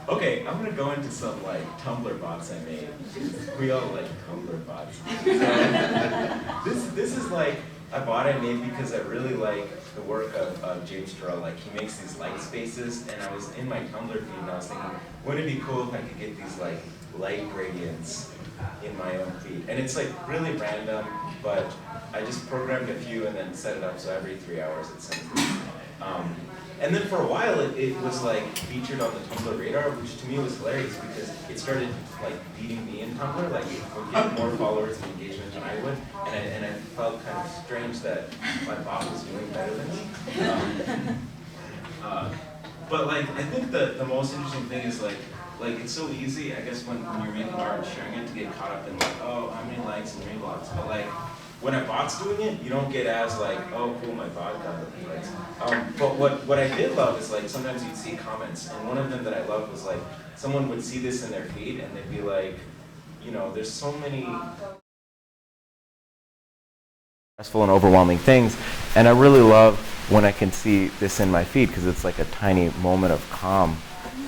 Okay, I'm gonna go into some like Tumblr bots I made. We all like Tumblr bots. So, this is like a bot I made because I really like the work of James Turrell. Like he makes these light spaces, and I was in my Tumblr feed and I was thinking, wouldn't it be cool if I could get these like light gradients in my own feed? And it's like really random, but I just programmed a few and then set it up so every 3 hours it sends me. Um, and then for a while, it was like featured on the Tumblr radar, which to me was hilarious because it started like beating me in Tumblr. Like it would get more followers and engagement than I would, and I felt kind of strange that my bot was doing better than me. Uh, but like I think the most interesting thing is like it's so easy, I guess, when you're making art and sharing it to get caught up in like, oh, how many likes and reblocks. But like when a bot's doing it, you don't get as like, oh cool, my bot got the likes. But what I did love is like sometimes you'd see comments, and one of them that I loved was like someone would see this in their feed and they'd be like, you know, there's so many stressful and overwhelming things, and I really love when I can see this in my feed because it's like a tiny moment of calm,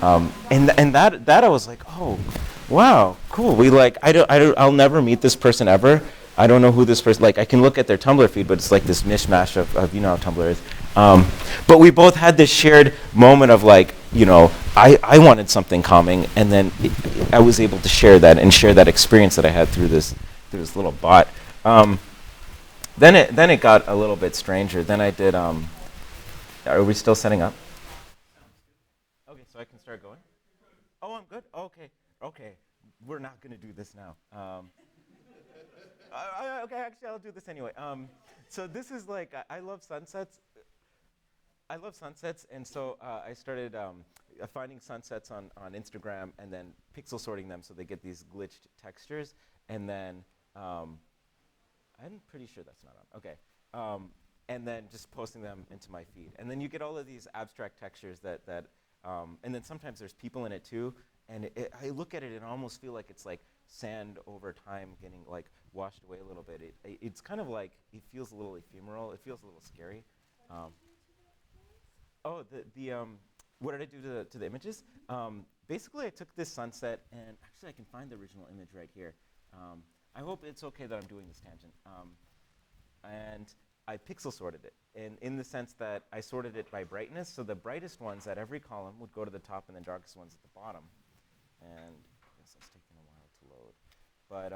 and that I was like, oh, wow, cool. We like I'll never meet this person ever. I don't know who this person, like I can look at their Tumblr feed, but it's like this mishmash of you know how Tumblr is. But we both had this shared moment of like, you know, I wanted something calming, and then I was able to share that and share that experience that I had through this little bot. Then it got a little bit stranger. Then I did. Are we still setting up? Okay, so I can start going. Oh, I'm good. Okay, okay. We're not gonna do this now. Okay, actually, I'll do this anyway. So this is like I love sunsets. I love sunsets, and so I started finding sunsets on Instagram and then pixel sorting them so they get these glitched textures, and then I'm pretty sure that's not on. Okay. And then just posting them into my feed. And then you get all of these abstract textures and then sometimes there's people in it too. And I look at it and I almost feel like it's like sand over time getting like washed away a little bit. It's kind of like, it feels a little ephemeral. It feels a little scary. Um, oh, what did I do to the images? Basically, I took this sunset, and actually, I can find the original image right here. I hope it's okay that I'm doing this tangent. And I pixel sorted it, in the sense that I sorted it by brightness. So the brightest ones at every column would go to the top, and the darkest ones at the bottom. And I guess it's taking a while to load. But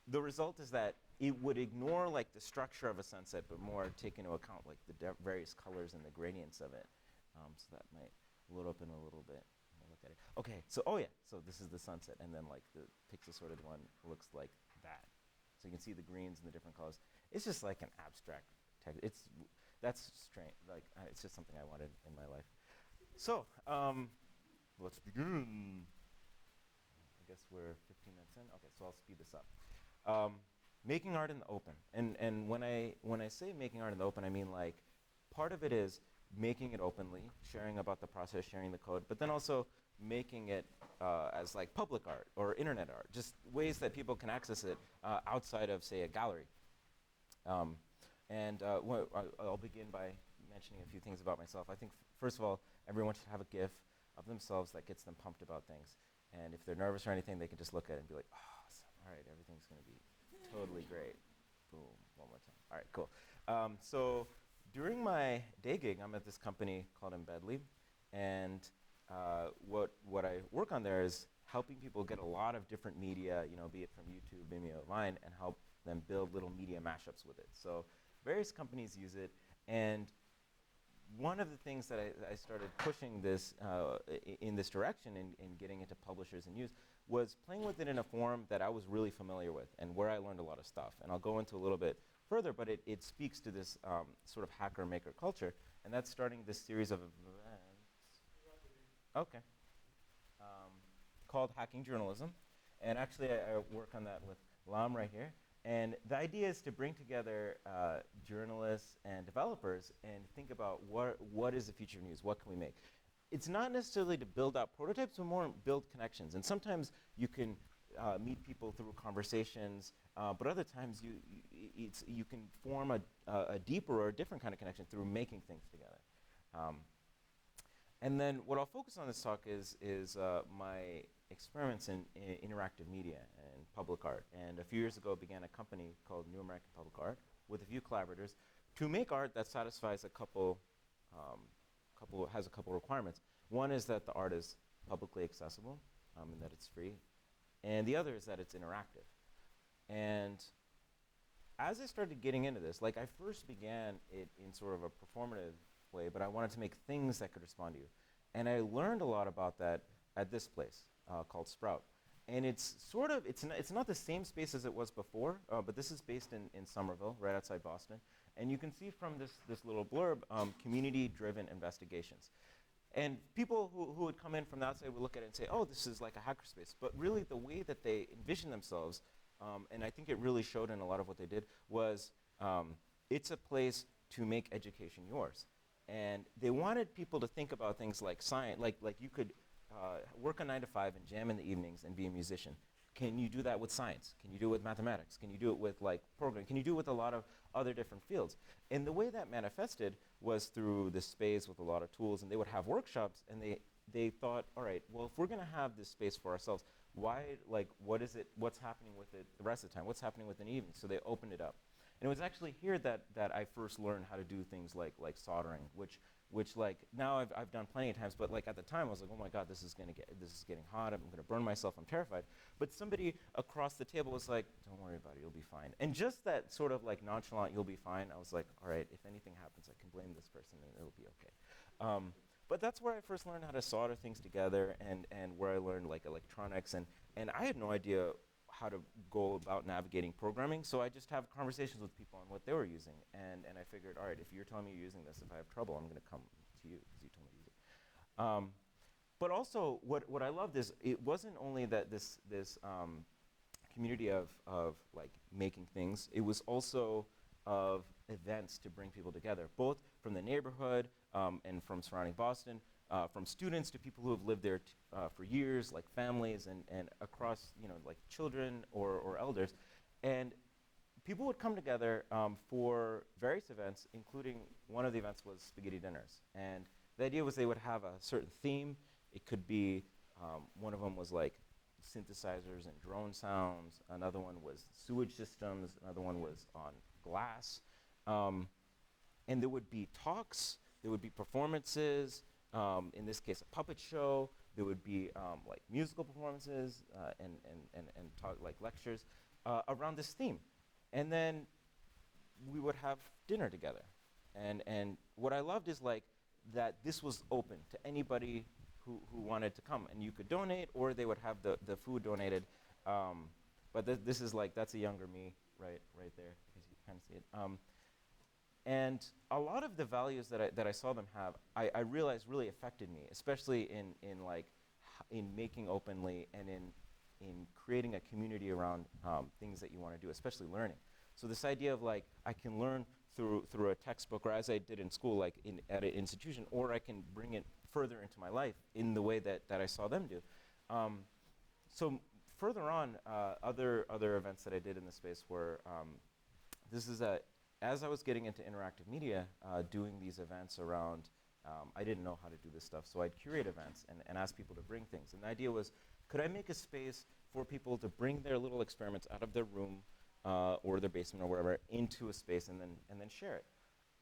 the result is that it would ignore like the structure of a sunset, but more take into account like the various colors and the gradients of it. So that might load up in a little bit. Look at it. Okay, so oh yeah, so this is the sunset, and then like the pixel sorted one looks like that. So you can see the greens and the different colors. It's just like an abstract text. That's strange. Like it's just something I wanted in my life. So let's begin. I guess we're 15 minutes in. Okay, so I'll speed this up. Making art in the open, and when I say making art in the open, I mean like part of it is making it openly, sharing about the process, sharing the code, but then also making it as like public art or internet art, just ways that people can access it outside of, say, a gallery. Um, I'll begin by mentioning a few things about myself. I think, first of all, everyone should have a GIF of themselves that gets them pumped about things. And if they're nervous or anything, they can just look at it and be like, oh, awesome. All right, everything's going to be totally great. Boom, one more time. All right, cool. So during my day gig, I'm at this company called Embedly, and what I work on there is helping people get a lot of different media, you know, be it from YouTube, maybe online, and help them build little media mashups with it. So various companies use it, and one of the things that I started pushing this in this direction in getting into publishers and use was playing with it in a form that I was really familiar with and where I learned a lot of stuff. And I'll go into a little bit further, but it speaks to this sort of hacker-maker culture, and that's starting this series of events. Okay. Um, called Hacking Journalism. And actually, I work on that with Lam right here. And the idea is to bring together journalists and developers and think about what is the future of news, what can we make. It's not necessarily to build out prototypes, but more build connections. And sometimes you can meet people through conversations, but other times you can form a deeper or a different kind of connection through making things together. And then what I'll focus on this talk is my experiments in interactive media and public art. And a few years ago, I began a company called New American Public Art with a few collaborators to make art that satisfies has a couple requirements. One is that the art is publicly accessible and that it's free. And the other is that it's interactive. And as I started getting into this, like I first began it in sort of a performative way, but I wanted to make things that could respond to you. And I learned a lot about that at this place called Sprout. And it's sort of, it's not the same space as it was before, but this is based in Somerville, right outside Boston. And you can see from this little blurb, community-driven investigations. And people who would come in from the outside would look at it and say, oh, this is like a hackerspace. But really the way that they envision themselves, and I think it really showed in a lot of what they did, was it's a place to make education yours. And they wanted people to think about things like science, like you could work a 9 to 5 and jam in the evenings and be a musician. Can you do that with science? Can you do it with mathematics? Can you do it with like programming? Can you do it with a lot of other different fields? And the way that manifested was through this space with a lot of tools, and they would have workshops, and they thought, all right, well, if we're gonna have this space for ourselves, why, like, what's happening with it the rest of the time? What's happening with an evening? So they opened it up. And it was actually here that I first learned how to do things like soldering, which like now I've done plenty of times, but like at the time I was like, oh my God, this is getting hot. I'm gonna burn myself. I'm terrified. But somebody across the table was like, don't worry about it. You'll be fine. And just that sort of like nonchalant, you'll be fine. I was like, all right, if anything happens, I can blame this person and it'll be okay. But that's where I first learned how to solder things together, and where I learned like electronics, and I had no idea how to go about navigating programming, so I just have conversations with people on what they were using, and I figured, all right, if you're telling me you're using this, if I have trouble, I'm gonna come to you, because you told me to use it. But also, what I loved is, it wasn't only that this community of like making things, it was also of events to bring people together, both from the neighborhood and from surrounding Boston, from students to people who have lived there for years, like families, and across, like children or elders. And people would come together for various events, including one of the events was spaghetti dinners. And the idea was they would have a certain theme. It could be, one of them was like synthesizers and drone sounds. Another one was sewage systems. Another one was on glass. And there would be talks. There would be performances. In this case, a puppet show. There would be like musical performances and talk, like lectures around this theme. And then we would have dinner together. And what I loved is like that this was open to anybody who wanted to come. And you could donate, or they would have the food donated. But this is like, that's a younger me right there, as you kind of see it. And a lot of the values that I saw them have, I realized really affected me, especially in making openly and in creating a community around things that you want to do, especially learning. So this idea of like, I can learn through a textbook, or as I did in school, like at an institution, or I can bring it further into my life in the way that I saw them do. So further on, other events that I did in the space were, as I was getting into interactive media, doing these events around, I didn't know how to do this stuff, so I'd curate events and ask people to bring things. And the idea was, could I make a space for people to bring their little experiments out of their room or their basement or wherever into a space and then share it?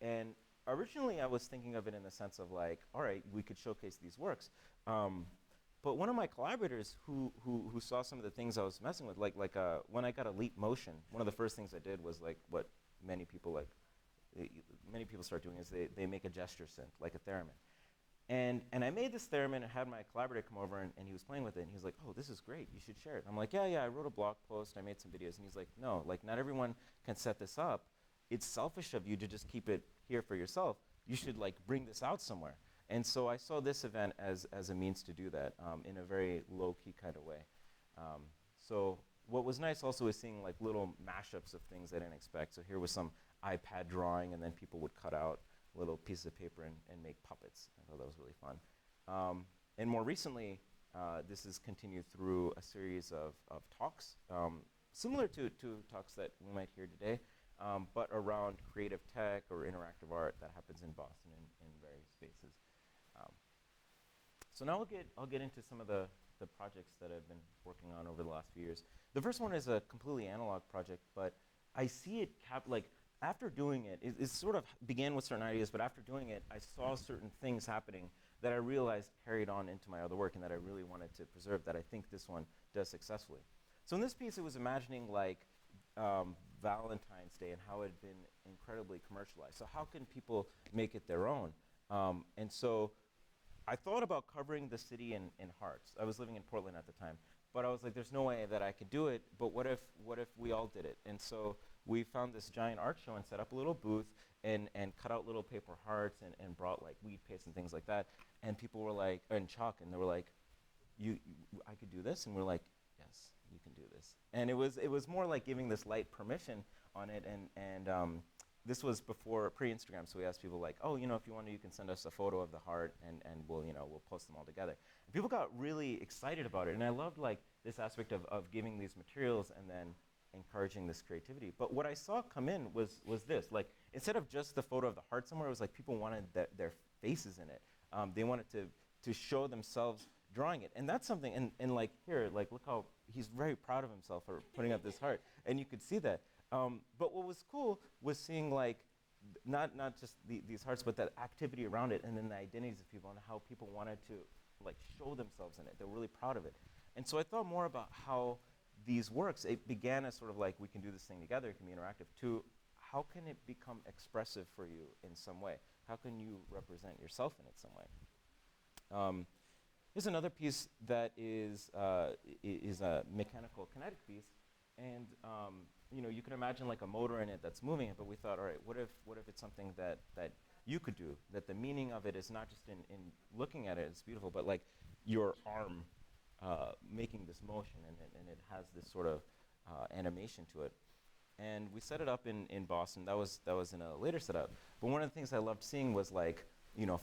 And originally I was thinking of it in the sense of like, all right, we could showcase these works. But one of my collaborators who saw some of the things I was messing with, like when I got a Leap Motion, one of the first things I did was like what many people start doing is they make a gesture synth, like a theremin. And I made this theremin and had my collaborator come over and he was playing with it, and he was like, oh, this is great, you should share it. I'm like, yeah, I wrote a blog post, I made some videos, and he's like, no, like not everyone can set this up. It's selfish of you to just keep it here for yourself. You should like bring this out somewhere. And so I saw this event as a means to do that in a very low-key kind of way. So what was nice also is seeing like little mashups of things I didn't expect. So here was some iPad drawing, and then people would cut out little pieces of paper and make puppets. I thought that was really fun. And more recently, this has continued through a series of talks, similar to talks that we might hear today, but around creative tech or interactive art that happens in Boston in various spaces. So now I'll get into some of the projects that I've been working on over the last few years. The first one is a completely analog project, but I see it after doing it, it sort of began with certain ideas, but after doing it, I saw certain things happening that I realized carried on into my other work and that I really wanted to preserve, that I think this one does successfully. So in this piece, it was imagining like Valentine's Day and how it had been incredibly commercialized. So how can people make it their own? And so I thought about covering the city in hearts. I was living in Portland at the time, but I was like, there's no way that I could do it, but what if we all did it? And so we found this giant art show and set up a little booth and cut out little paper hearts and brought like weed paste and things like that. And people were like, and chalk, and they were like, I could do this? And we're like, yes, you can do this. And it was more like giving this light permission on it, and this was before pre-Instagram, so we asked people like, oh, if you want to, you can send us a photo of the heart, and we'll post them all together. And people got really excited about it, and I loved like this aspect of giving these materials and then encouraging this creativity. But what I saw come in was this, like instead of just the photo of the heart somewhere, it was like people wanted their faces in it. They wanted to show themselves drawing it, and that's something. And like here, like look how he's very proud of himself for putting up this heart, and you could see that. But what was cool was seeing like not just these hearts, but that activity around it, and then the identities of people and how people wanted to like show themselves in it. They were really proud of it. And so I thought more about how these works, it began as sort of like, we can do this thing together, it can be interactive, to how can it become expressive for you in some way? How can you represent yourself in it some way? Here's another piece that is a mechanical kinetic piece, and you can imagine like a motor in it that's moving it, but we thought, all right, what if it's something that you could do, that the meaning of it is not just in looking at it, it's beautiful, but like your arm making this motion, and it has this sort of animation to it. And we set it up in Boston. That was in a later setup. But one of the things I loved seeing was like,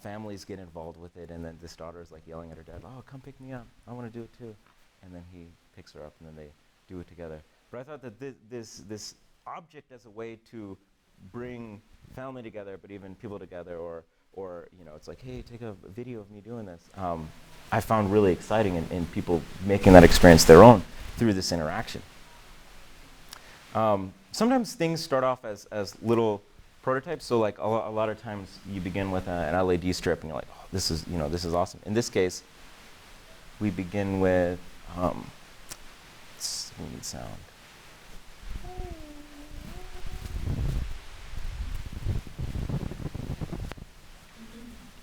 families get involved with it, and then this daughter is like yelling at her dad, oh, come pick me up, I want to do it too. And then he picks her up, and then they do it together. But I thought that this object as a way to bring family together, but even people together, or it's like, hey, take a video of me doing this. I found really exciting in people making that experience their own through this interaction. Sometimes things start off as little prototypes. So like a lot of times you begin with an LED strip, and you're like, oh, this is awesome. In this case, we begin with we need sound.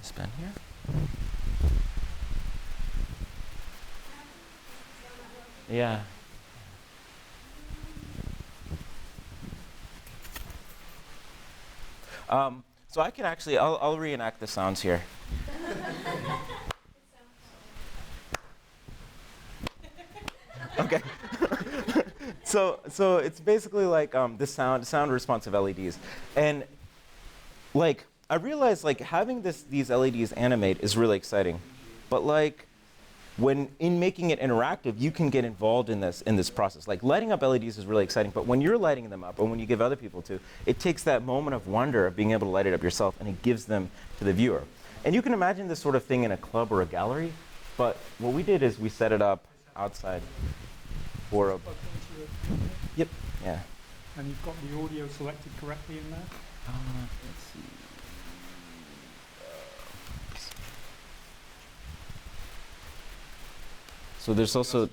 This pen here. Yeah. So I can actually, I'll reenact the sounds here. Okay. So it's basically like the sound responsive LEDs, and like I realized like having these LEDs animate is really exciting, but like when in making it interactive, you can get involved in this process. Like lighting up LEDs is really exciting, but when you're lighting them up, or when you give other people to, it takes that moment of wonder of being able to light it up yourself, and it gives them to the viewer. And you can imagine this sort of thing in a club or a gallery, but what we did is we set it up outside for a... Yep, yeah. And you've got the audio selected correctly in there? Let's see. So there's also...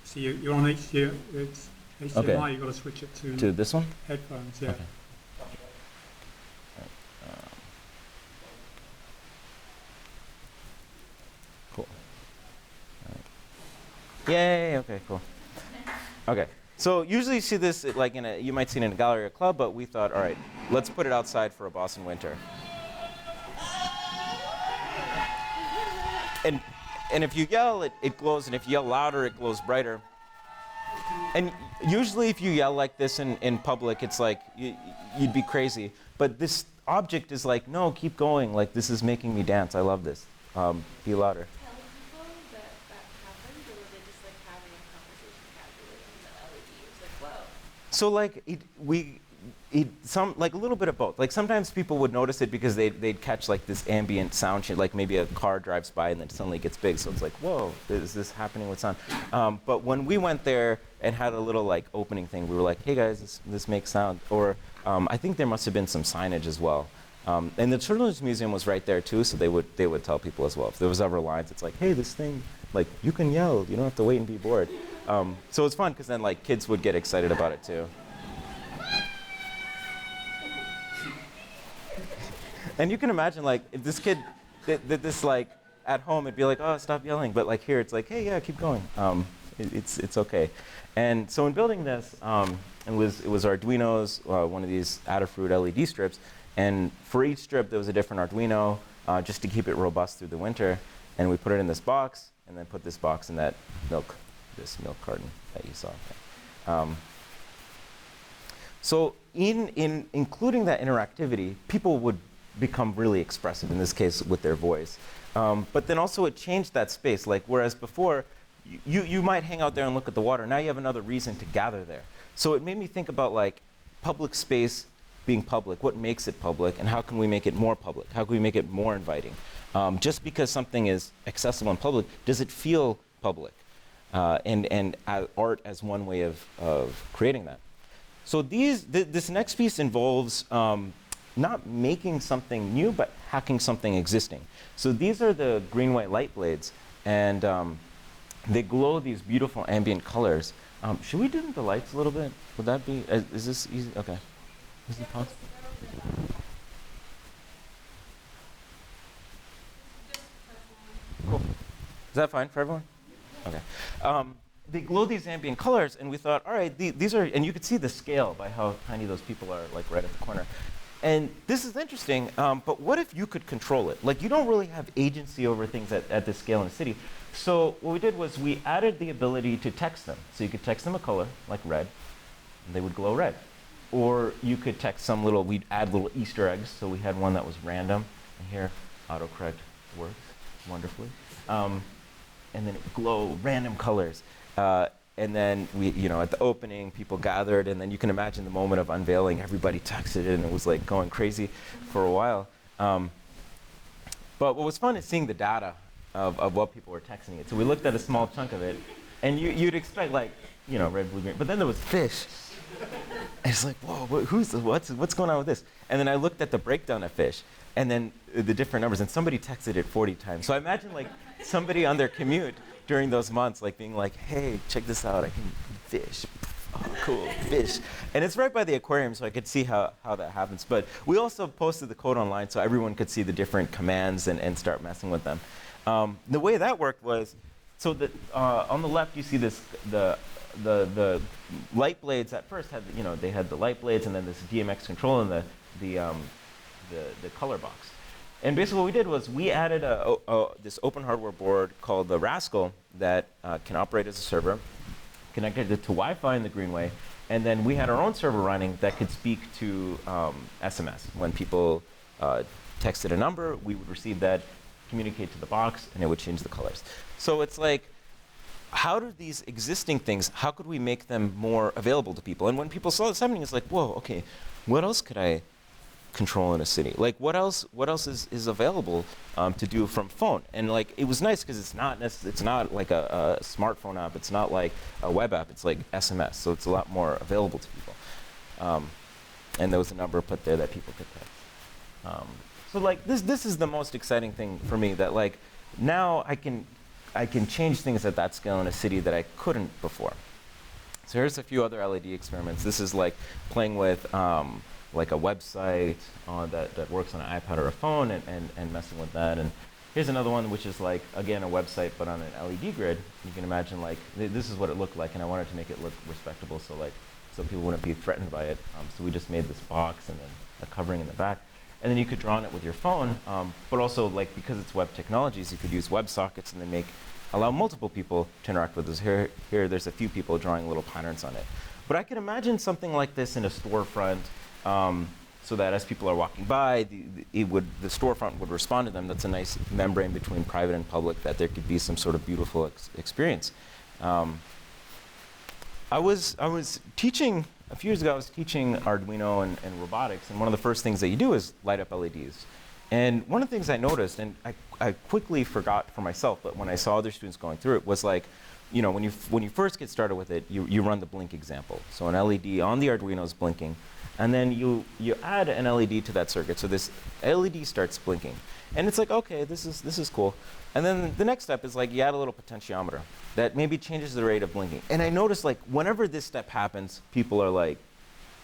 So you're on HDMI, it's HDMI, okay. You've got to switch it to this one? Headphones, yeah. Okay. Cool. Yay, okay, cool. Okay, so usually you see this like you might see it in a gallery or club, but we thought, all right, let's put it outside for a Boston winter. And if you yell, it glows, and if you yell louder, it glows brighter. And usually if you yell like this in public, it's like you'd be crazy. But this object is like, no, keep going. Like, this is making me dance. I love this. Be louder. Tell people that happened, or were they just like having a conversation casually and the LED was like, whoa? So like like a little bit of both. Like sometimes people would notice it because they'd catch like this ambient sound shit, like maybe a car drives by and then suddenly gets big. So it's like, whoa, is this happening with sound? But when we went there and had a little like opening thing, we were like, hey guys, this makes sound. Or I think there must have been some signage as well. And the Children's Museum was right there too, so they would tell people as well. If there was ever lines, it's like, hey, this thing, like you can yell, you don't have to wait and be bored. So it's fun because then like kids would get excited about it too. And you can imagine, like, if this kid did this, like, at home, it'd be like, oh, stop yelling. But, like, here, it's like, hey, yeah, keep going. It's OK. And so in building this, it was Arduinos, one of these Adafruit LED strips. And for each strip, there was a different Arduino, just to keep it robust through the winter. And we put it in this box, and then put this box in that milk carton that you saw. So in including that interactivity, people would become really expressive, in this case with their voice. But then also it changed that space. Like whereas before, you might hang out there and look at the water. Now you have another reason to gather there. So it made me think about like public space being public. What makes it public, and how can we make it more public? How can we make it more inviting? Just because something is accessible and public, does it feel public? And art as one way of creating that. So this next piece involves not making something new, but hacking something existing. So these are the green-white light blades, and they glow these beautiful ambient colors. Should we dim the lights a little bit? Would that be, is this easy? Okay. Is it possible? Cool. Is that fine for everyone? Okay. They glow these ambient colors, and we thought, all right, these are, and you could see the scale by how tiny those people are, like right at the corner. And this is interesting, but what if you could control it? Like, you don't really have agency over things at this scale in a city. So what we did was we added the ability to text them. So you could text them a color, like red, and they would glow red. Or you could text we'd add little Easter eggs. So we had one that was random, and here, autocorrect works wonderfully. And then it would glow random colors. And then at the opening, people gathered, and then you can imagine the moment of unveiling. Everybody texted it, and it was like going crazy for a while. But what was fun is seeing the data of what people were texting it. So we looked at a small chunk of it, and you'd expect like red, blue, green. But then there was fish. And it's like, whoa, what's going on with this? And then I looked at the breakdown of fish, and then the different numbers, and somebody texted it 40 times. So I imagine like somebody on their commute during those months, like being like, hey, check this out, I can fish. Oh, cool, fish. And it's right by the aquarium, so I could see how that happens. But we also posted the code online so everyone could see the different commands and start messing with them. The way that worked was, so that on the left you see this, the light blades at first had, they had the light blades and then this DMX control and the color box. And basically what we did was we added this open hardware board called the Rascal that can operate as a server, connected it to Wi-Fi in the Greenway, and then we had our own server running that could speak to SMS. When people texted a number, we would receive that, communicate to the box, and it would change the colors. So it's like, how do these existing things, how could we make them more available to people? And when people saw this happening, it's like, whoa, okay, what else could I control in a city? Like, what else is available to do from phone? And like, it was nice because it's not like a smartphone app. It's not like a web app. It's like SMS. So it's a lot more available to people. And there was a number put there that people could text. So like, this is the most exciting thing for me, that like, now I can change things at that scale in a city that I couldn't before. So here's a few other LED experiments. This is like playing with like a website that works on an iPad or a phone and messing with that. And here's another one, which is like, again, a website, but on an LED grid. You can imagine like, this is what it looked like, and I wanted to make it look respectable so people wouldn't be threatened by it. So we just made this box and then a covering in the back. And then you could draw on it with your phone, but also like, because it's web technologies, you could use WebSockets and then allow multiple people to interact with this. Here there's a few people drawing little patterns on it. But I can imagine something like this in a storefront, so that as people are walking by, the storefront would respond to them. That's a nice membrane between private and public, that there could be some sort of beautiful experience. I was teaching a few years ago, I was teaching Arduino and robotics, and one of the first things that you do is light up LEDs. And one of the things I noticed, and I quickly forgot for myself, but when I saw other students going through it, was like, you know, when you first get started with it, you run the blink example. So an LED on the Arduino is blinking, and then you add an LED to that circuit. So this LED starts blinking, and it's like, okay, this is cool. And then the next step is like you add a little potentiometer that maybe changes the rate of blinking. And I noticed like whenever this step happens, people are like,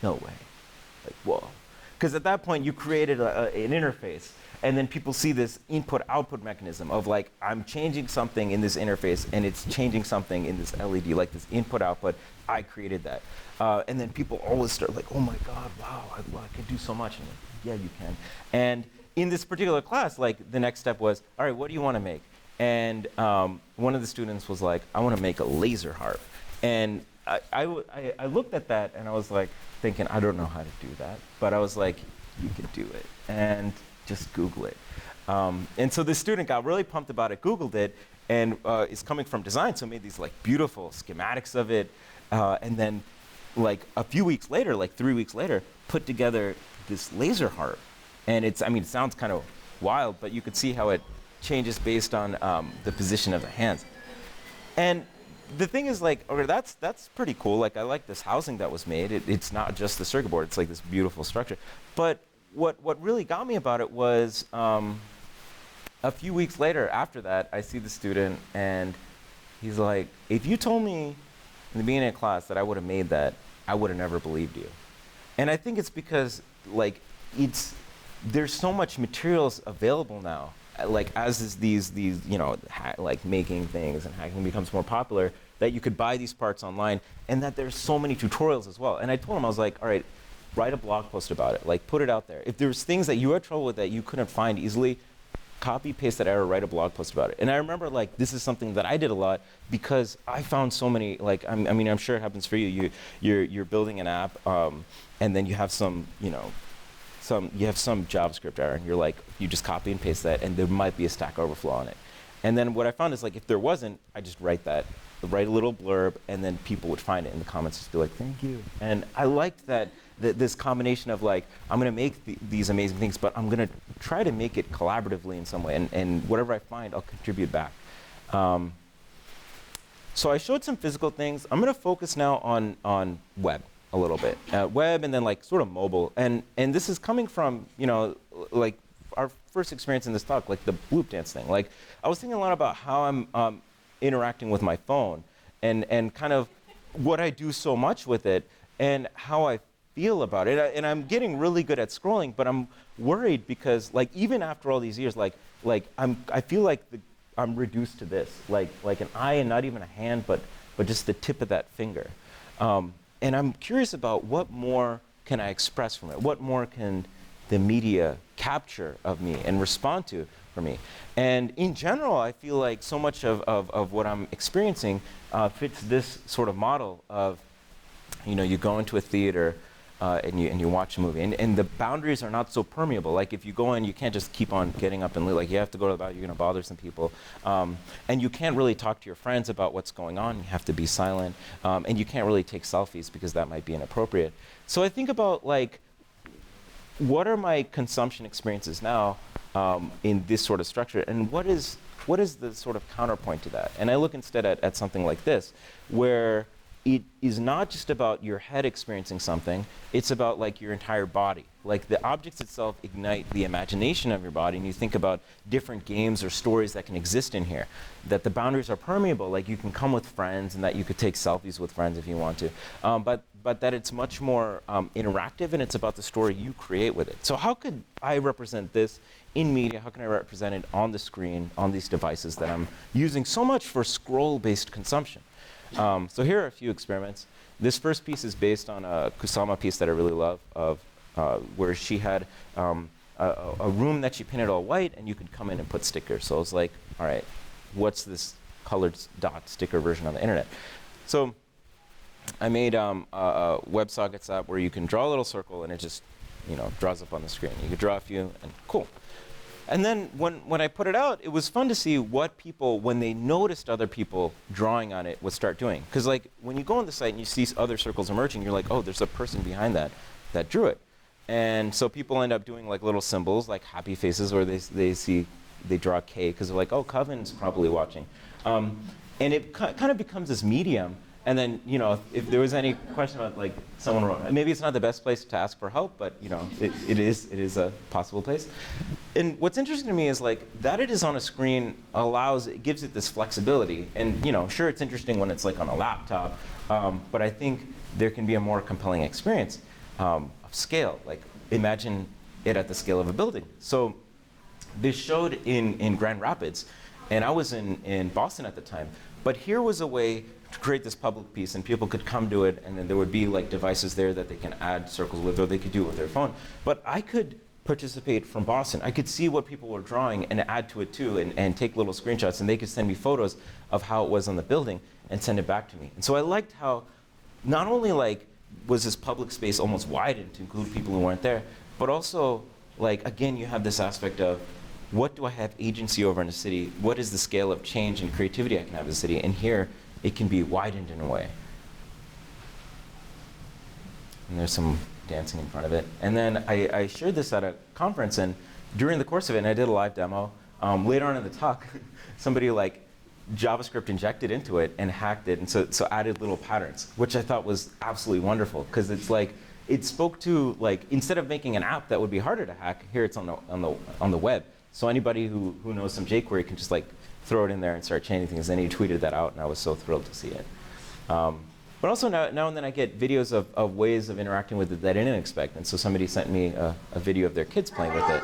no way, like whoa. Because at that point, you created an interface, and then people see this input-output mechanism of like, I'm changing something in this interface, and it's changing something in this LED, like this input-output, I created that. And then people always start like, oh my God, wow, I can do so much. And I'm like, yeah, you can. And in this particular class, like the next step was, all right, what do you want to make? And one of the students was like, I want to make a laser harp. And I looked at that, and I was like, thinking, I don't know how to do that. But I was like, you can do it. And just Google it. And so this student got really pumped about it, Googled it, and is coming from design, so made these like beautiful schematics of it. And then like a few weeks later, like 3 weeks later, put together this laser harp. And it's, I mean, it sounds kind of wild, but you could see how it changes based on the position of the hands. And the thing is, like, okay, that's pretty cool. Like, I like this housing that was made. It's not just the circuit board. It's like this beautiful structure. But what really got me about it was a few weeks later after that, I see the student, and he's like, if you told me in the beginning of class that I would have made that, I would have never believed you. And I think it's because, like, there's so much materials available now. Like as is these you know, like making things and hacking becomes more popular, that you could buy these parts online, and that there's so many tutorials as well. And I told him, I was like, all right, write a blog post about it, like put it out there. If there's things that you had trouble with that you couldn't find easily, copy paste that error, write a blog post about it. And I remember like this is something that I did a lot because I found so many, like I mean I'm sure it happens for you. You're building an app, and then you have some, you know, you have some JavaScript error, and you're like, you just copy and paste that, and there might be a Stack Overflow on it. And then what I found is like, if there wasn't, I just write a little blurb, and then people would find it in the comments, just be like, thank you. And I liked that this combination of like, I'm gonna make these amazing things, but I'm gonna try to make it collaboratively in some way, and whatever I find, I'll contribute back. So I showed some physical things. I'm gonna focus now on web a little bit. Web and then like sort of mobile. And this is coming from, you know, like our first experience in this talk, like the loop dance thing. Like I was thinking a lot about how I'm interacting with my phone and kind of what I do so much with it and how I feel about it. And I'm getting really good at scrolling, but I'm worried because like even after all these years, like I feel like I'm reduced to this, like an eye and not even a hand, but just the tip of that finger. And I'm curious about what more can I express from it? What more can the media capture of me and respond to for me? And in general, I feel like so much of what I'm experiencing fits this sort of model of, you know, you go into a theater and you watch a movie, and the boundaries are not so permeable. Like if you go in, you can't just keep on getting up and leave. Like you have to go to the bathroom, you're gonna bother some people. And you can't really talk to your friends about what's going on. You have to be silent. And you can't really take selfies because that might be inappropriate. So I think about like, what are my consumption experiences now in this sort of structure? And what is the sort of counterpoint to that? And I look instead at something like this, where it is not just about your head experiencing something, it's about like your entire body. Like the objects itself ignite the imagination of your body, and you think about different games or stories that can exist in here. That the boundaries are permeable, like you can come with friends and that you could take selfies with friends if you want to. But that it's much more interactive, and it's about the story you create with it. So how could I represent this in media? How can I represent it on the screen, on these devices that I'm using so much for scroll-based consumption? So here are a few experiments. This first piece is based on a Kusama piece that I really love, where she had a room that she painted all white, and you could come in and put stickers. So I was like, all right, what's this colored dot sticker version on the internet? So I made a WebSockets app where you can draw a little circle, and it just, you know, draws up on the screen. You could draw a few, and cool. And then when I put it out, it was fun to see what people, when they noticed other people drawing on it, would start doing. Because like when you go on the site and you see other circles emerging, you're like, oh, there's a person behind that drew it. And so people end up doing like little symbols, like happy faces, or they draw a K because they're like, oh, Coven's probably watching. And it kind of becomes this medium. And then, you know, if there was any question about like someone wrote, maybe it's not the best place to ask for help, but you know, it is a possible place. And what's interesting to me is like that it is on a screen it gives it this flexibility. And you know, sure, it's interesting when it's like on a laptop, but I think there can be a more compelling experience of scale. Like imagine it at the scale of a building. So this showed in Grand Rapids, and I was in Boston at the time. But here was a way to create this public piece, and people could come to it, and then there would be like devices there that they can add circles with, or they could do it with their phone. But I could participate from Boston. I could see what people were drawing and add to it too, and take little screenshots, and they could send me photos of how it was on the building and send it back to me. And so I liked how not only like was this public space almost widened to include people who weren't there, but also like again you have this aspect of what do I have agency over in a city? What is the scale of change and creativity I can have in a city? And here, it can be widened in a way. And there's some dancing in front of it. And then I shared this at a conference, and during the course of it, and I did a live demo, later on in the talk, somebody like JavaScript injected into it and hacked it, and so added little patterns, which I thought was absolutely wonderful, because it's like, it spoke to, like, instead of making an app that would be harder to hack, here it's on the web. So anybody who knows some jQuery can just like throw it in there and start changing things. And he tweeted that out, and I was so thrilled to see it. But also now and then I get videos of ways of interacting with it that I didn't expect. And so somebody sent me a video of their kids playing with it.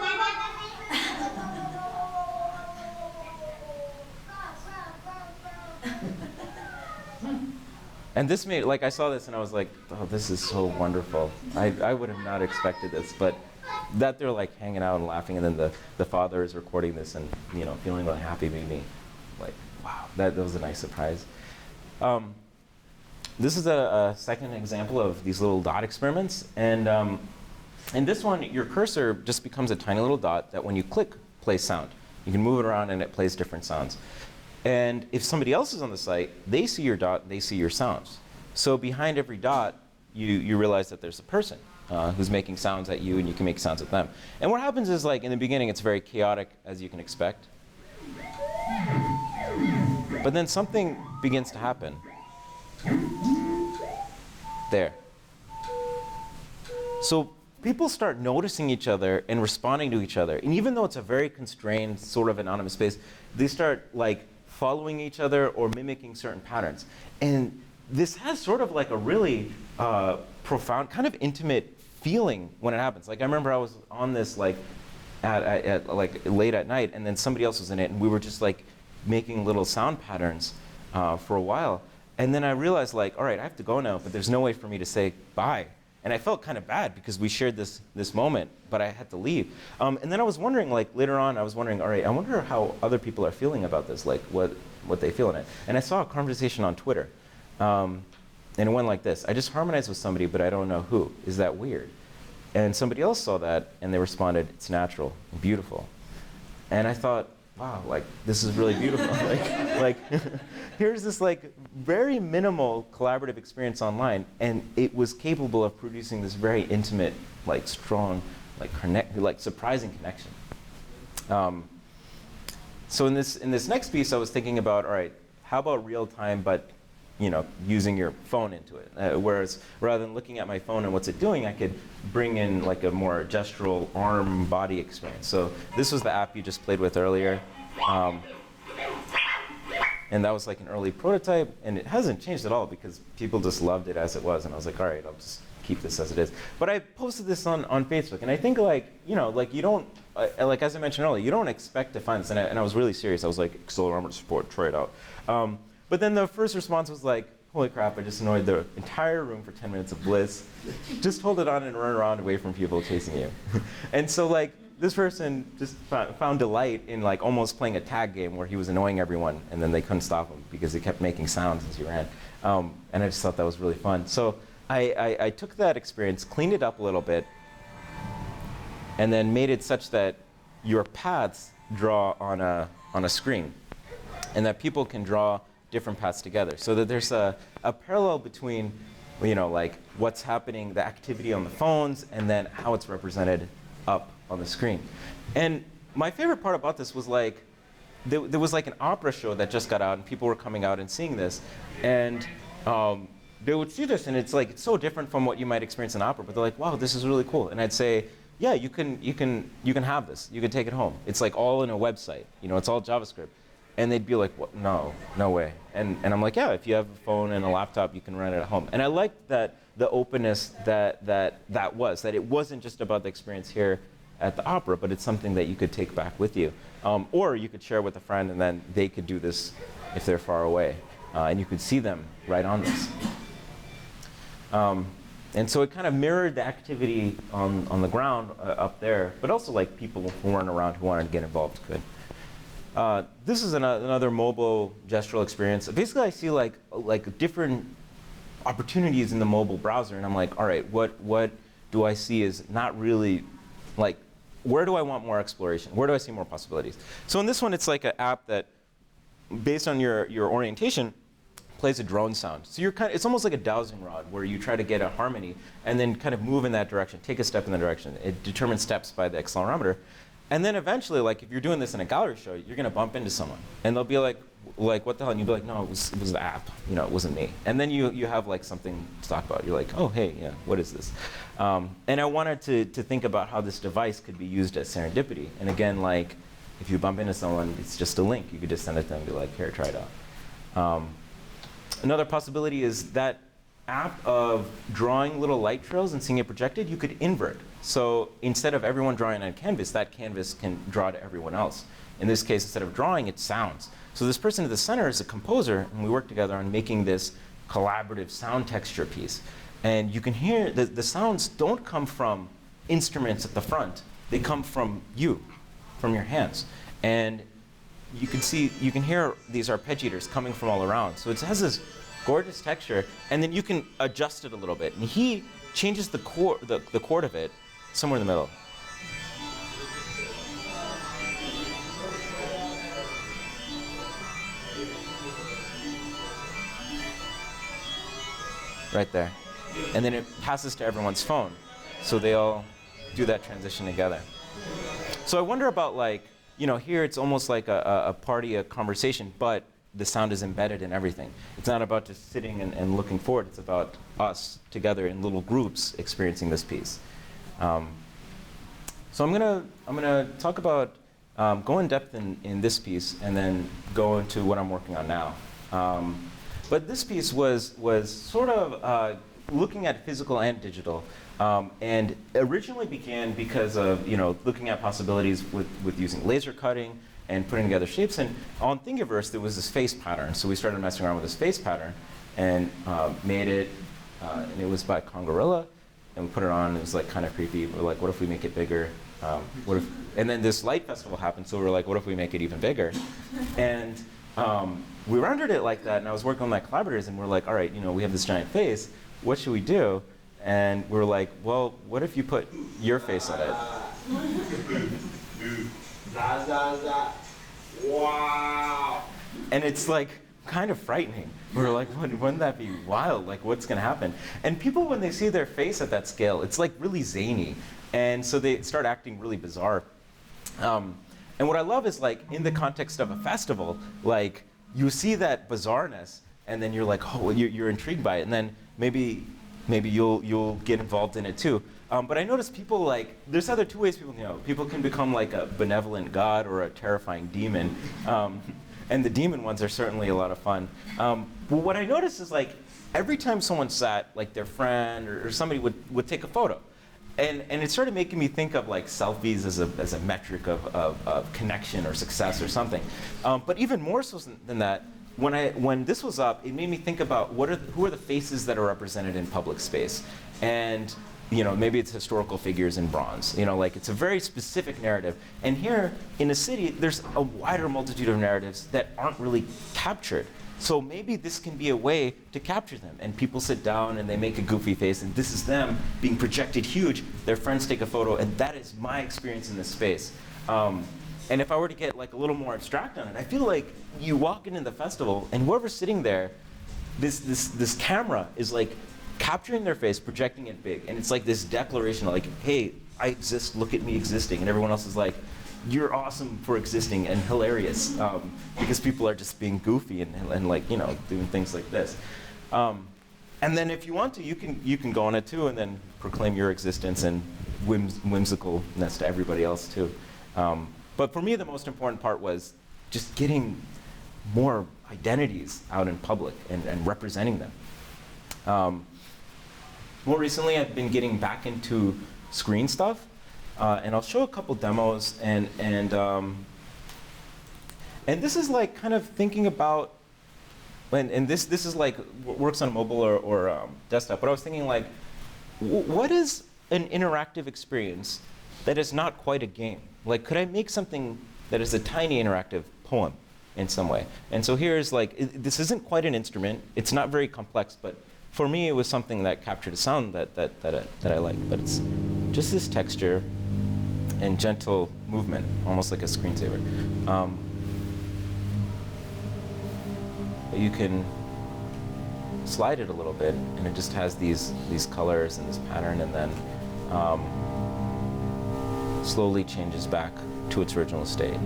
And this made, like I saw this and I was like, oh, this is so wonderful. I would have not expected this, but that they're like hanging out and laughing, and then the father is recording this and you know feeling really happy made me like, wow, that was a nice surprise. This is a second example of these little dot experiments, and in this one your cursor just becomes a tiny little dot that when you click plays sound. You can move it around and it plays different sounds. And if somebody else is on the site, they see your dot, they see your sounds. So behind every dot you realize that there's a person who's making sounds at you, and you can make sounds at them. And what happens is, like, in the beginning, it's very chaotic, as you can expect. But then something begins to happen. There. So people start noticing each other and responding to each other. And even though it's a very constrained, sort of anonymous space, they start, like, following each other or mimicking certain patterns. And this has sort of like a really profound, kind of intimate feeling when it happens. Like I remember I was on this like at like late at night, and then somebody else was in it, and we were just like making little sound patterns for a while. And then I realized, like, all right, I have to go now, but there's no way for me to say bye. And I felt kind of bad because we shared this moment, but I had to leave. And then I was wondering, like later on, I was wondering, all right, I wonder how other people are feeling about this, like what they feel in it. And I saw a conversation on Twitter. And it went like this: I just harmonized with somebody, but I don't know who. Is that weird? And somebody else saw that, and they responded, it's natural and beautiful. And I thought, wow, like, this is really beautiful. like here's this like very minimal collaborative experience online, and it was capable of producing this very intimate, like strong, like surprising connection. So in this next piece, I was thinking about, all right, how about real time, but you know, using your phone into it. Whereas rather than looking at my phone and what's it doing, I could bring in like a more gestural arm body experience. So this was the app you just played with earlier. And that was like an early prototype, and it hasn't changed at all because people just loved it as it was. And I was like, all right, I'll just keep this as it is. But I posted this on Facebook, and I think like, you know, like you don't, like as I mentioned earlier, you don't expect to find this. And I was really serious. I was like, accelerometer support, try it out. But then the first response was like, holy crap, I just annoyed the entire room for 10 minutes of bliss. Just hold it on and run around away from people chasing you. And so like, this person just found delight in like almost playing a tag game where he was annoying everyone, and then they couldn't stop him because he kept making sounds as he ran. And I just thought that was really fun. So I took that experience, cleaned it up a little bit, and then made it such that your paths draw on a screen, and that people can draw different paths together. So that there's a parallel between, like what's happening, the activity on the phones, and then how it's represented up on the screen. And my favorite part about this was like, there was like an opera show that just got out, and people were coming out and seeing this, and they would see this, and it's like it's so different from what you might experience in opera. But they're like, "Wow, this is really cool." And I'd say, "Yeah, you can have this. You can take it home. It's like all in a website. It's all JavaScript." And they'd be like, "What? No way." And I'm like, "Yeah, if you have a phone and a laptop, you can run it at home." And I liked that the openness that it wasn't just about the experience here at the opera, but it's something that you could take back with you. Or you could share with a friend, and then they could do this if they're far away. And you could see them right on this. And so it kind of mirrored the activity on the ground up there, but also like people who weren't around who wanted to get involved could. This is another mobile gestural experience. Basically, I see like different opportunities in the mobile browser, and I'm like, all right, what do I see is not really like, where do I want more exploration? Where do I see more possibilities? So in this one, it's like an app that, based on your orientation, plays a drone sound. So it's almost like a dowsing rod where you try to get a harmony and then kind of move in that direction, take a step in that direction. It determines steps by the accelerometer. And then eventually, like if you're doing this in a gallery show, you're gonna bump into someone. And they'll be like, what the hell? And you'll be like, no, it was the app. It wasn't me. And then you have like something to talk about. You're like, oh, hey, yeah, what is this? And I wanted to think about how this device could be used as serendipity. And again, like if you bump into someone, it's just a link. You could just send it to them and be like, here, try it out. Another possibility is that app of drawing little light trails and seeing it projected, you could invert. So instead of everyone drawing on canvas, that canvas can draw to everyone else. In this case, instead of drawing, it sounds. So this person at the center is a composer, and we work together on making this collaborative sound texture piece. And you can hear the sounds don't come from instruments at the front. They come from you, from your hands. And you can hear these arpeggiators coming from all around. So it has this gorgeous texture, and then you can adjust it a little bit. And he changes the chord of it somewhere in the middle. Right there. And then it passes to everyone's phone. So they all do that transition together. So I wonder about like, here it's almost like a party, a conversation, but the sound is embedded in everything. It's not about just sitting and looking forward. It's about us together in little groups experiencing this piece. So I'm gonna talk about, go in depth in this piece and then go into what I'm working on now. But this piece was sort of looking at physical and digital. And originally began because of looking at possibilities with using laser cutting and putting together shapes. And on Thingiverse, there was this face pattern. So we started messing around with this face pattern and made it, and it was by Congorilla. And we put it on, it was like kind of creepy. We're like, what if we make it bigger? And then this light festival happened, so we were like, what if we make it even bigger? And we rendered it like that, and I was working with my collaborators, and we're like, all right, we have this giant face. What should we do? And we were like, well, what if you put your face on it? Wow. And it's like kind of frightening. We were like, wouldn't that be wild? Like, what's going to happen? And people, when they see their face at that scale, it's like really zany. And so they start acting really bizarre. And what I love is like in the context of a festival, like you see that bizarreness, and then you're like, oh, you're intrigued by it, and then maybe you'll get involved in it too. But I notice people like, there's other two ways people can go. People can become like a benevolent god or a terrifying demon. And the demon ones are certainly a lot of fun. But what I noticed is like, every time someone sat, like their friend or somebody would take a photo. And it started making me think of like selfies as a metric of connection or success or something. But even more so than that, when this was up, it made me think about who are the faces that are represented in public space. And maybe it's historical figures in bronze. Like it's a very specific narrative. And here in a city, there's a wider multitude of narratives that aren't really captured. So maybe this can be a way to capture them. And people sit down and they make a goofy face, and this is them being projected huge. Their friends take a photo, and that is my experience in this space. And if I were to get like a little more abstract on it, I feel like you walk into the festival and whoever's sitting there, this camera is like capturing their face, projecting it big, and it's like this declaration, like, hey, I exist, look at me existing, and everyone else is like, you're awesome for existing and hilarious, because people are just being goofy and like, you know, doing things like this. And then if you want to, you can go on it too, and then proclaim your existence and whimsicalness to everybody else too. But for me, the most important part was just getting more identities out in public and representing them. More recently, I've been getting back into screen stuff, and I'll show a couple demos. And this is like kind of thinking about, and this is like works on mobile or desktop. But I was thinking like, what is an interactive experience that is not quite a game? Like, could I make something that is a tiny interactive poem in some way? And so here's like, this isn't quite an instrument. It's not very complex, but for me, it was something that captured a sound that I like. But it's just this texture and gentle movement, almost like a screensaver. You can slide it a little bit, and it just has these colors and this pattern, and then slowly changes back to its original state.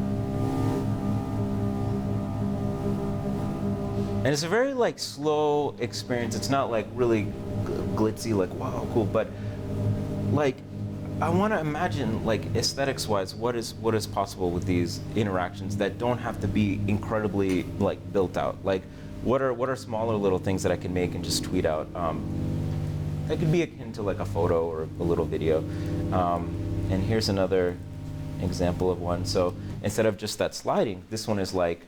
And it's a very like slow experience. It's not like really glitzy, like wow, cool, but like I want to imagine like aesthetics-wise what is possible with these interactions that don't have to be incredibly like built out. Like what are smaller little things that I can make and just tweet out. That could be akin to like a photo or a little video. And here's another example of one. So instead of just that sliding, this one is like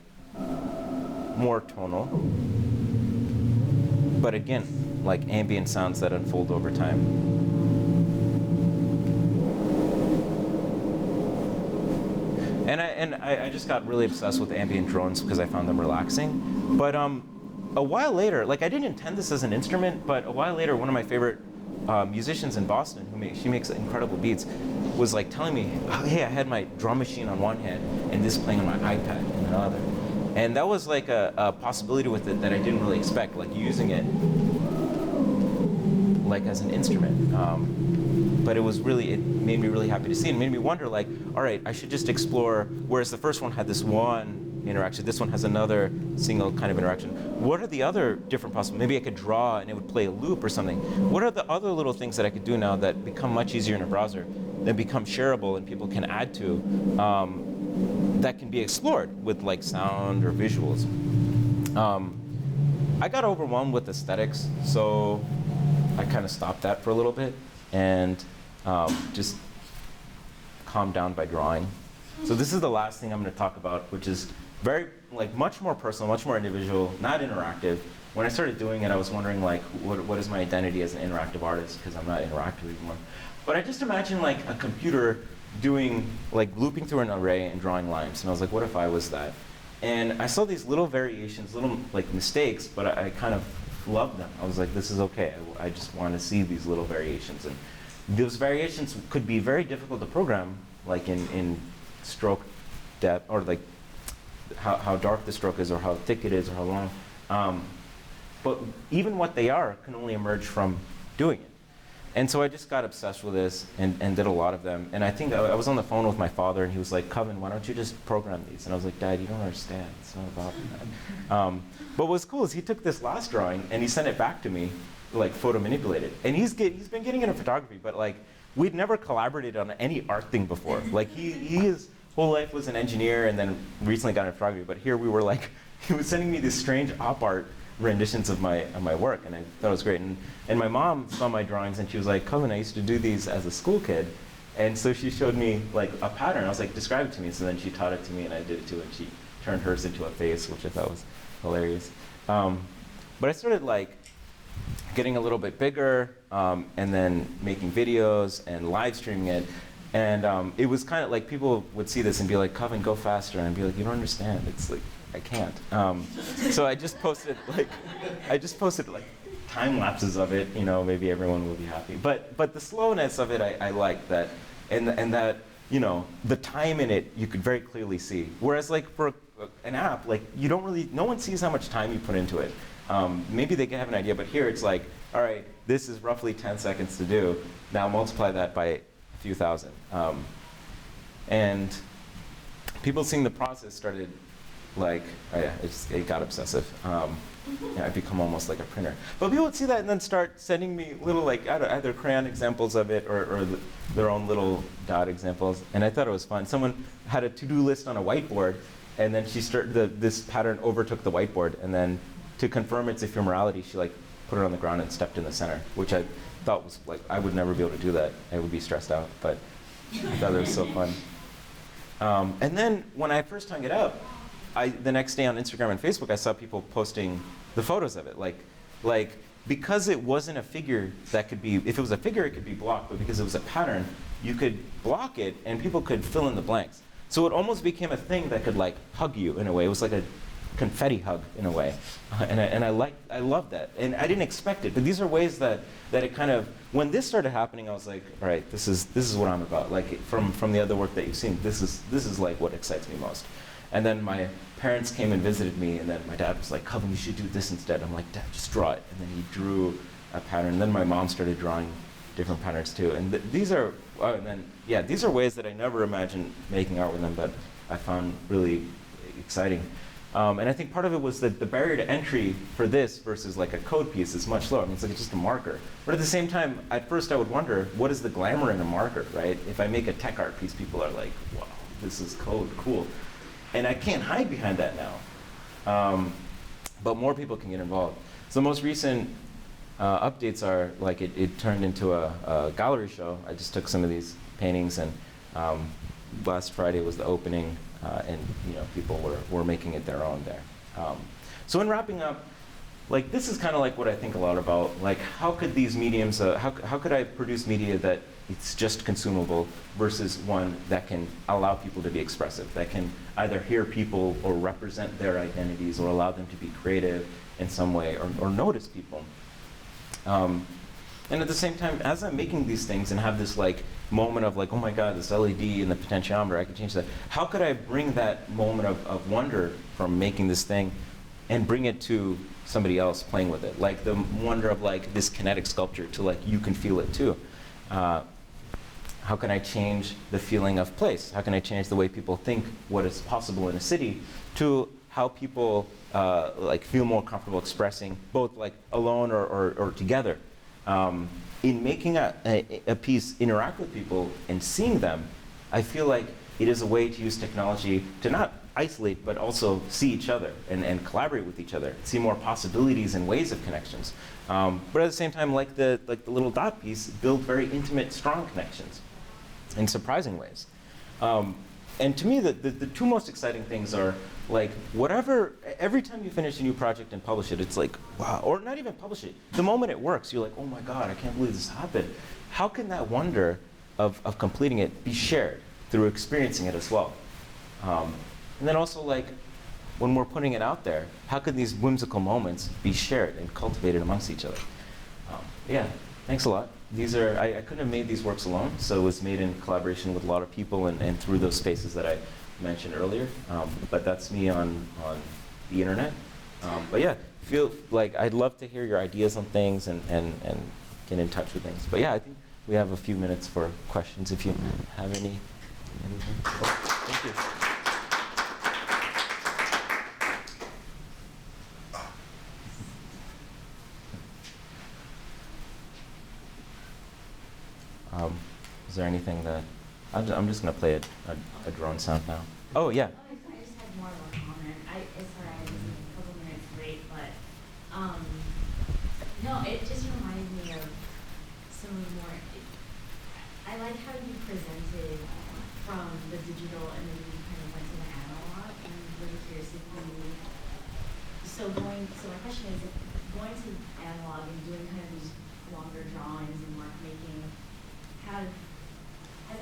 more tonal, but again, like ambient sounds that unfold over time. And I just got really obsessed with ambient drones because I found them relaxing. But a while later, like I didn't intend this as an instrument, but a while later, one of my favorite musicians in Boston, she makes incredible beats, was like telling me, oh, hey, I had my drum machine on one hand and this playing on my iPad in another. And that was like a possibility with it that I didn't really expect, like using it like as an instrument. But it made me really happy to see. It made me wonder, like, all right, I should just explore, whereas the first one had this one interaction, this one has another single kind of interaction. What are the other different possible? Maybe I could draw and it would play a loop or something. What are the other little things that I could do now that become much easier in a browser, that become shareable and people can add to, that can be explored with like sound or visuals? I got overwhelmed with aesthetics, so I kind of stopped that for a little bit and just calmed down by drawing. So this is the last thing I'm going to talk about, which is very, like, much more personal, much more individual, not interactive. When I started doing it, I was wondering, like, what is my identity as an interactive artist, because I'm not interactive anymore. But I just imagine, like, a computer doing, like, looping through an array and drawing lines. And I was like, what if I was that? And I saw these little variations, little, like, mistakes, but I kind of loved them. I was like, this is okay. I just want to see these little variations. And those variations could be very difficult to program, like in stroke depth, or like how dark the stroke is, or how thick it is, or how long. But even what they are can only emerge from doing it. And so I just got obsessed with this and did a lot of them. And I think I was on the phone with my father, and he was like, Coven, why don't you just program these? And I was like, Dad, you don't understand. It's not about that. But what's cool is he took this last drawing and he sent it back to me, like photo manipulated. And he's been getting into photography, but like we'd never collaborated on any art thing before. Like his whole life was an engineer and then recently got into photography. But here we were like, he was sending me these strange op art renditions of my work, and I thought it was great. And my mom saw my drawings and she was like, Coven, I used to do these as a school kid. And so she showed me like a pattern. I was like, describe it to me. So then she taught it to me and I did it too, and she turned hers into a face, which I thought was hilarious. But I started like getting a little bit bigger, and then making videos and live streaming it. And it was kind of like people would see this and be like, Coven, go faster. And I'd be like, you don't understand. It's like, I can't. So I just posted like time lapses of it. You know, maybe everyone will be happy. But the slowness of it, I like that, and that you know, the time in it you could very clearly see. Whereas like for an app, like you don't really, no one sees how much time you put into it. Maybe they can have an idea, but here it's like, all right, this is roughly 10 seconds to do. Now multiply that by a few thousand. And people seeing the process started like, oh yeah, it got obsessive. Yeah, I've become almost like a printer. But people would see that and then start sending me little like either crayon examples of it or their own little dot examples. And I thought it was fun. Someone had a to-do list on a whiteboard, and then she started this pattern overtook the whiteboard. And then to confirm its ephemerality, she like put it on the ground and stepped in the center, which I thought was like, I would never be able to do that. I would be stressed out, but I thought it was so fun. And then when I first hung it up, the next day on Instagram and Facebook, I saw people posting the photos of it. Like because it wasn't a figure that could be, if it was a figure, it could be blocked, but because it was a pattern, you could block it and people could fill in the blanks. So it almost became a thing that could like hug you in a way. It was like a confetti hug in a way. And I loved that. And I didn't expect it, but these are ways that it kind of, when this started happening, I was like, all right, this is what I'm about. Like from the other work that you've seen, this is like what excites me most. And then my parents came and visited me, and then my dad was like, Coven, you should do this instead. I'm like, Dad, just draw it. And then he drew a pattern. And then my mom started drawing different patterns too. And these are, these are ways that I never imagined making art with them, but I found really exciting. And I think part of it was that the barrier to entry for this versus like a code piece is much lower. I mean, it's like just a marker. But at the same time, at first I would wonder, what is the glamour in a marker, right? If I make a tech art piece, people are like, wow, this is code, cool. And I can't hide behind that now. But more people can get involved. So the most recent updates are like it turned into a gallery show. I just took some of these paintings, and last Friday was the opening, and you know, people were making it their own there. So in wrapping up, like this is kind of like what I think a lot about. Like how could these mediums, how could I produce media that it's just consumable versus one that can allow people to be expressive, that can either hear people or represent their identities or allow them to be creative in some way or notice people. And at the same time, as I'm making these things and have this like moment of like, oh my God, this LED and the potentiometer, I could change that. How could I bring that moment of wonder from making this thing and bring it to somebody else playing with it? Like the wonder of like this kinetic sculpture to like, you can feel it too. How can I change the feeling of place? How can I change the way people think what is possible in a city to how people like feel more comfortable expressing both like alone or together? In making a piece interact with people and seeing them, I feel like it is a way to use technology to not isolate, but also see each other and collaborate with each other, see more possibilities and ways of connections. But at the same time, like the little dot piece, build very intimate, strong connections in surprising ways. And to me, the two most exciting things are like every time you finish a new project and publish it, it's like, wow, or not even publish it. The moment it works, you're like, oh my God, I can't believe this happened. How can that wonder of completing it be shared through experiencing it as well? And then also like, when we're putting it out there, how could these whimsical moments be shared and cultivated amongst each other? Yeah, thanks a lot. These are, I couldn't have made these works alone, so it was made in collaboration with a lot of people and through those spaces that I mentioned earlier. But that's me on the internet. But yeah, feel like I'd love to hear your ideas on things and get in touch with things. But yeah, I think we have a few minutes for questions if you have anything. Oh, thank you. Is there anything that, I'm just going to play a drone sound now. Oh, yeah. I just had more of a comment. Sorry, I was a couple minutes late, but no, it just reminded me of some of the more, I like how you presented from the digital and then you kind of went to the analog, and I'm really curious if you, so my question is, if going to analog and doing kind of these longer drawings and mark making, has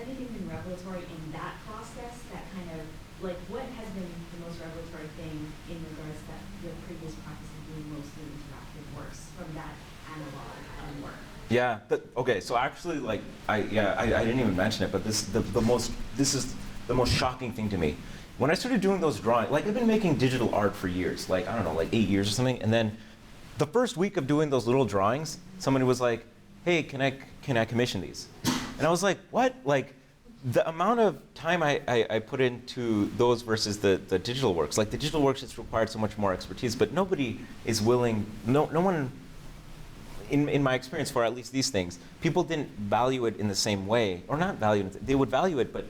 anything been revelatory in that process that kind of, like what has been the most revelatory thing in regards to the previous practice of doing mostly interactive works from that analog work? Yeah. Okay. So actually, like, I didn't even mention it, but this is the most shocking thing to me. When I started doing those drawings, like I've been making digital art for years, like I don't know, like 8 years or something, and then the first week of doing those little drawings, somebody was like, "Hey, can I commission these?" And I was like, "What?" Like, the amount of time I put into those versus the digital works. Like the digital works, it's required so much more expertise, but nobody is willing. No one. In my experience, for at least these things, people didn't value it in the same way, or not value it. They would value it, but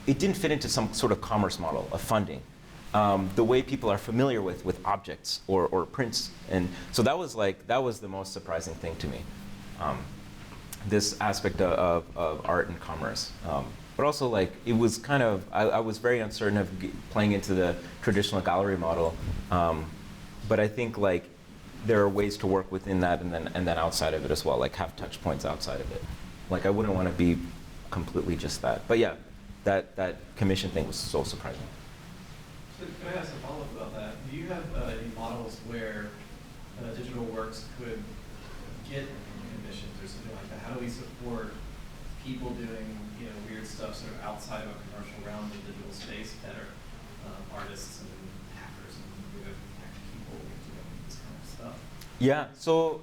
it didn't fit into some sort of commerce model of funding. The way people are familiar with objects or prints, and so that was the most surprising thing to me. This aspect of art and commerce, but also like it was kind of I was very uncertain of playing into the traditional gallery model, but I think like there are ways to work within that and then outside of it as well, like have touch points outside of it. Like I wouldn't want to be completely just that. But yeah, that commission thing was so surprising. So could I ask a follow-up about that? Do you have any models where digital works could get commissions or something like that? How do we support people doing weird stuff sort of outside of a commercial realm of digital space that are artists and hackers and hack people doing this kind of stuff? Yeah, so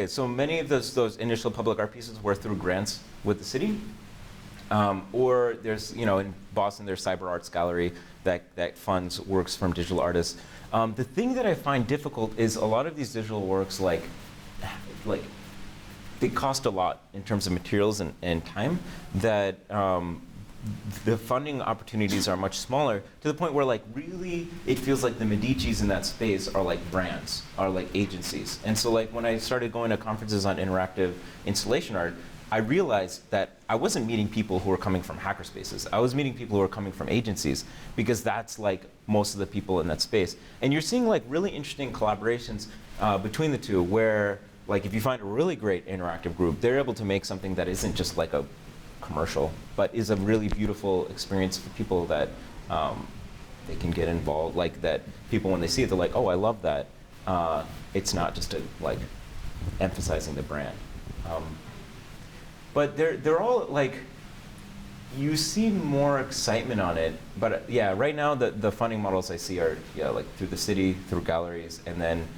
so many of those initial public art pieces were through grants with the city. Or there's, in Boston, there's Cyber Arts Gallery that funds works from digital artists. The thing that I find difficult is a lot of these digital works, like they cost a lot in terms of materials and time, that the funding opportunities are much smaller, to the point where like really it feels like the Medicis in that space are like brands, are like agencies. And so like when I started going to conferences on interactive installation art, I realized that I wasn't meeting people who were coming from hackerspaces. I was meeting people who were coming from agencies, because that's like most of the people in that space. And you're seeing like really interesting collaborations between the two, where like if you find a really great interactive group, they're able to make something that isn't just like a commercial, but is a really beautiful experience for people that they can get involved. Like that people, when they see it, they're like, oh, I love that. It's not just like emphasizing the brand. But they're all like, you see more excitement on it. But yeah, right now the funding models I see are like through the city, through galleries, and then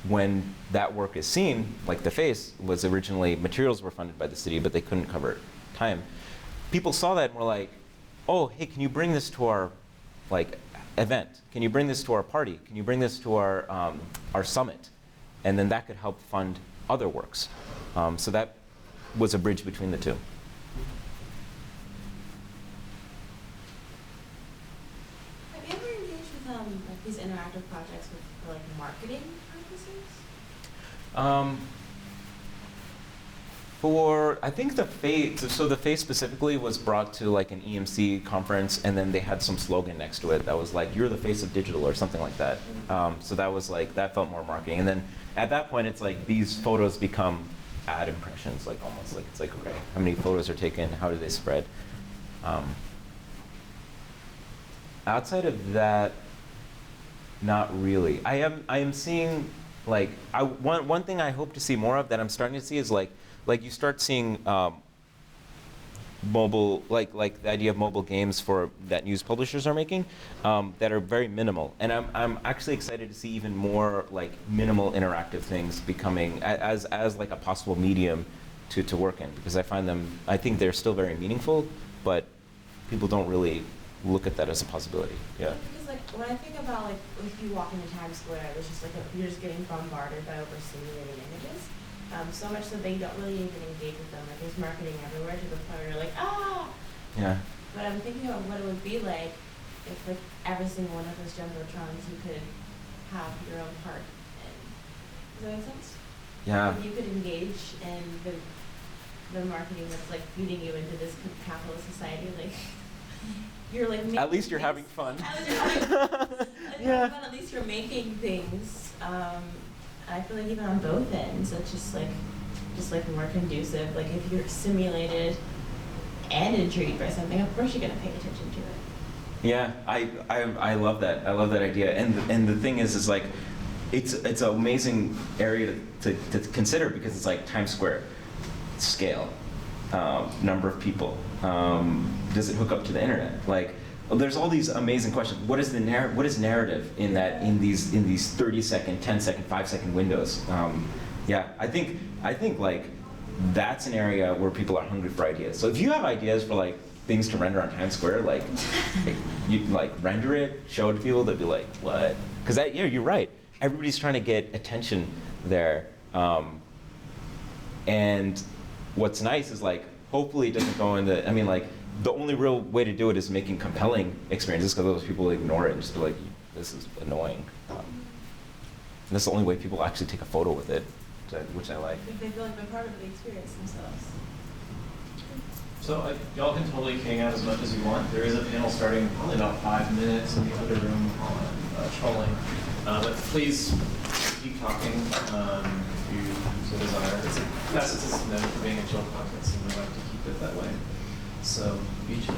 when that work is seen, like the Face was originally, materials were funded by the city, but they couldn't cover time. People saw that and were like, oh, hey, can you bring this to our like event? Can you bring this to our party? Can you bring this to our summit? And then that could help fund other works. So that was a bridge between the two. Have you ever engaged with like these interactive projects for like marketing purposes? I think the Face, so the Face specifically was brought to like an EMC conference, and then they had some slogan next to it that was like, you're the face of digital, or something like that. So that was like, that felt more marketing. And then at that point, it's like these photos become ad impressions, like almost like, it's like, okay, how many photos are taken, how do they spread? Outside of that, not really. I am seeing like, one thing I hope to see more of that I'm starting to see is like you start seeing mobile, like the idea of mobile games that news publishers are making, that are very minimal. And I'm actually excited to see even more like minimal interactive things becoming as like a possible medium to work in, because I think they're still very meaningful, but people don't really look at that as a possibility. Yeah. Because like when I think about like if you walk into Times Square, it's just like you're just getting bombarded by overstimulating images. So much that they don't really even engage with them. Like there's marketing everywhere to the point where you're like, ah! Yeah. But I'm thinking about what it would be like if like every single one of those jumbotrons you could have your own part in. Does that make sense? Yeah. If you could engage in the marketing that's like feeding you into this capitalist society, like you're like At least you're having fun. At least you're having fun. Yeah. At least you're making things. I feel like even on both ends, it's just like more conducive. Like if you're stimulated and intrigued by something, of course you're gonna pay attention to it. Yeah, I love that. I love that idea. And the thing is like, it's an amazing area to consider because it's like Times Square scale, number of people. Does it hook up to the internet? Like, well, there's all these amazing questions. What is what is narrative in that in these 30-second, 10-second, 5-second windows? Yeah, I think like that's an area where people are hungry for ideas. So if you have ideas for like things to render on Times Square, like you like render it, show it to people, they'd be like, what? Because yeah, you're right. Everybody's trying to get attention there, and what's nice is like hopefully it doesn't go into. I mean, like the only real way to do it is making compelling experiences because those people ignore it and just be like, this is annoying. And that's the only way people actually take a photo with it, which I like. If they feel like they're part of the experience themselves. So y'all can totally hang out as much as you want. There is a panel starting in probably about 5 minutes in the other room on trolling. But please keep talking if you so desire. FACETS is known for being a chill conference, and we like to keep it that way. So be chill.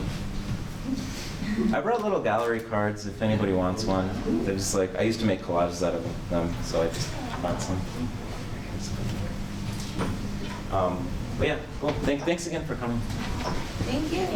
I brought little gallery cards if anybody wants one. They're just like, I used to make collages out of them, so I just bought some. But yeah, well, thanks again for coming. Thank you.